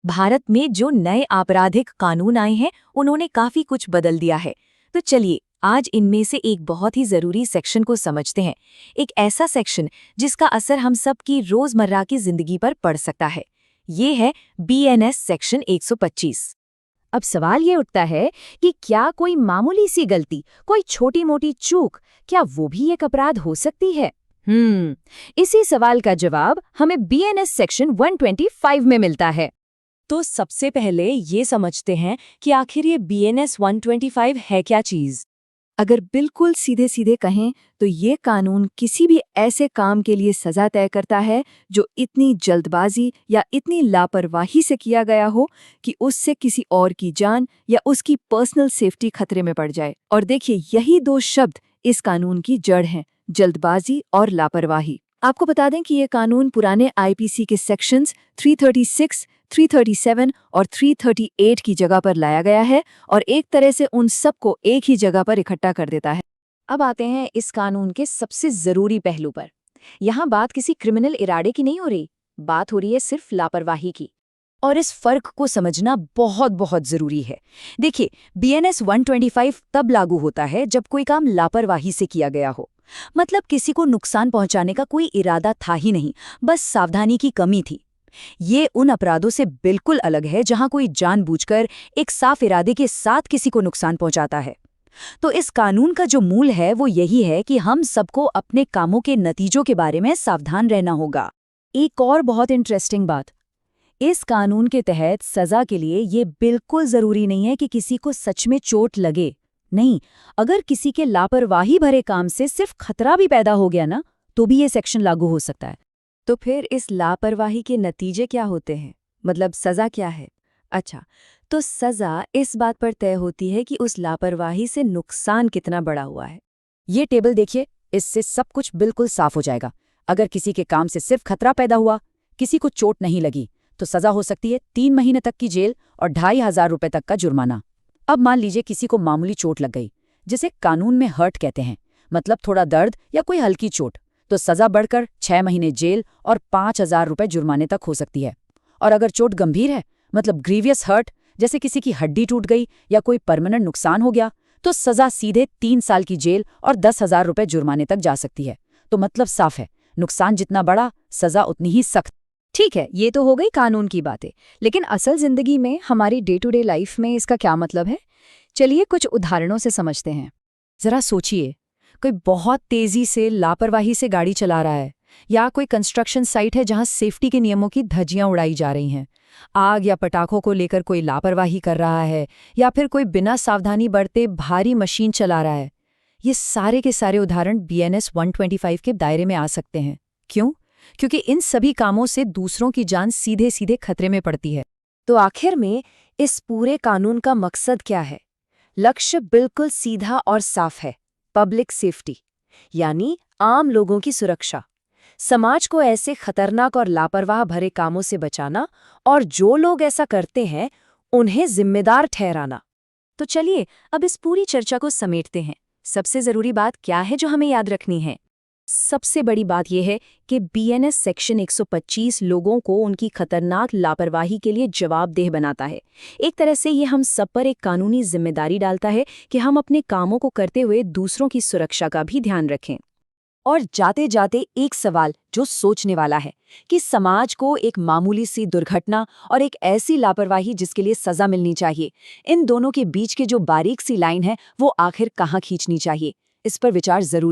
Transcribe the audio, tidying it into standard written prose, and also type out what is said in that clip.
भारत में जो नए आपराधिक कानून आए हैं उन्होंने काफी कुछ बदल दिया है। तो चलिए आज इनमें से एक बहुत ही जरूरी सेक्शन को समझते हैं। एक ऐसा सेक्शन जिसका असर हम सब की रोजमर्रा की जिंदगी पर पड़ सकता है। ये है बीएनएस सेक्शन 125। अब सवाल ये उठता है कि क्या कोई मामूली सी गलती, कोई छोटी मोटी चूक, क्या वो भी एक अपराध हो सकती है? इसी सवाल का जवाब हमें बीएनएस सेक्शन 125 में मिलता है। तो सबसे पहले ये समझते हैं कि आखिर ये बीएनएस 125 है क्या चीज। अगर बिल्कुल सीधे सीधे कहें तो ये कानून किसी भी ऐसे काम के लिए सजा तय करता है जो इतनी जल्दबाजी या इतनी लापरवाही से किया गया हो कि उससे किसी और की जान या उसकी पर्सनल सेफ्टी खतरे में पड़ जाए। और देखिए, यही दो शब्द इस कानून की जड़ हैं, जल्दबाजी और लापरवाही। आपको बता दें कि ये कानून पुराने आईपीसी के सेक्शंस 336, 337 और 338 की जगह पर लाया गया है और एक तरह से उन सबको एक ही जगह पर इकट्ठा कर देता है। अब आते हैं इस कानून के सबसे जरूरी पहलू पर। यहाँ बात किसी क्रिमिनल इरादे की नहीं हो रही, बात हो रही है सिर्फ लापरवाही की। और इस फर्क को समझना बहुत बहुत जरूरी है। देखिए, बीएनएस 125 तब लागू होता है जब कोई काम लापरवाही से किया गया हो। मतलब किसी को नुकसान पहुंचाने का कोई इरादा था ही नहीं, बस सावधानी की कमी थी। ये उन अपराधों से बिल्कुल अलग है जहां कोई जानबूझकर एक साफ इरादे के साथ किसी को नुकसान पहुंचाता है। तो इस कानून का जो मूल है वो यही है कि हम सबको अपने कामों के नतीजों के बारे में सावधान रहना होगा। एक और बहुत इंटरेस्टिंग बात, इस कानून के तहत सजा के लिए ये बिल्कुल जरूरी नहीं है कि किसी को सच में चोट लगे। नहीं, अगर किसी के लापरवाही भरे काम से सिर्फ खतरा भी पैदा हो गया ना, तो भी ये सेक्शन लागू हो सकता है। तो फिर इस लापरवाही के नतीजे क्या होते हैं, मतलब सजा क्या है? अच्छा, तो सजा इस बात पर तय होती है कि उस लापरवाही से नुकसान कितना बड़ा हुआ है। ये टेबल देखिए, इससे सब कुछ बिल्कुल साफ हो जाएगा। अगर किसी के काम से सिर्फ खतरा पैदा हुआ, किसी को चोट नहीं लगी, तो सजा हो सकती है 3 महीने तक की जेल और 2,500 रुपए तक का जुर्माना। अब मान लीजिए किसी को मामूली चोट लग गई, जिसे कानून में हर्ट कहते हैं, मतलब थोड़ा दर्द या कोई हल्की चोट, तो सजा बढ़कर 6 महीने जेल और 5,000 रुपए जुर्माने तक हो सकती है। और अगर चोट गंभीर है, मतलब ग्रीवियस हर्ट, जैसे किसी की हड्डी टूट गई या कोई परमानेंट नुकसान हो गया, तो सजा सीधे 3 साल की जेल और 10,000 रुपए जुर्माने तक जा सकती है। तो मतलब साफ है, नुकसान जितना बड़ा, सजा उतनी ही सख्त। ठीक है, ये तो हो गई कानून की बातें, लेकिन असल जिंदगी में, हमारी डे टू डे लाइफ में इसका क्या मतलब है? चलिए कुछ उदाहरणों से समझते हैं। जरा सोचिए, कोई बहुत तेजी से लापरवाही से गाड़ी चला रहा है, या कोई कंस्ट्रक्शन साइट है जहां सेफ्टी के नियमों की धज्जियां उड़ाई जा रही हैं। आग या पटाखों को लेकर कोई लापरवाही कर रहा है, या फिर कोई बिना सावधानी बरते भारी मशीन चला रहा है। ये सारे के सारे उदाहरण बीएनएस 125 के दायरे में आ सकते हैं। क्यों? क्योंकि इन सभी कामों से दूसरों की जान सीधे सीधे खतरे में पड़ती है। तो आखिर में इस पूरे कानून का मकसद क्या है? लक्ष्य बिल्कुल सीधा और साफ है, पब्लिक सेफ्टी, यानी आम लोगों की सुरक्षा, समाज को ऐसे खतरनाक और लापरवाह भरे कामों से बचाना, और जो लोग ऐसा करते हैं उन्हें जिम्मेदार ठहराना। तो चलिए अब इस पूरी चर्चा को समेटते हैं। सबसे जरूरी बात क्या है जो हमें याद रखनी है? सबसे बड़ी बात यह है कि बीएनएस सेक्शन 125 लोगों को उनकी खतरनाक लापरवाही के लिए जवाबदेह बनाता है। एक तरह से ये हम सब पर एक कानूनी जिम्मेदारी डालता है कि हम अपने कामों को करते हुए दूसरों की सुरक्षा का भी ध्यान रखें। और जाते जाते एक सवाल जो सोचने वाला है कि समाज को एक मामूली सी दुर्घटना और एक ऐसी लापरवाही जिसके लिए सजा मिलनी चाहिए, इन दोनों के बीच के जो बारीक सी लाइन है वो आखिर कहाँ खींचनी चाहिए? इस पर विचार जरूर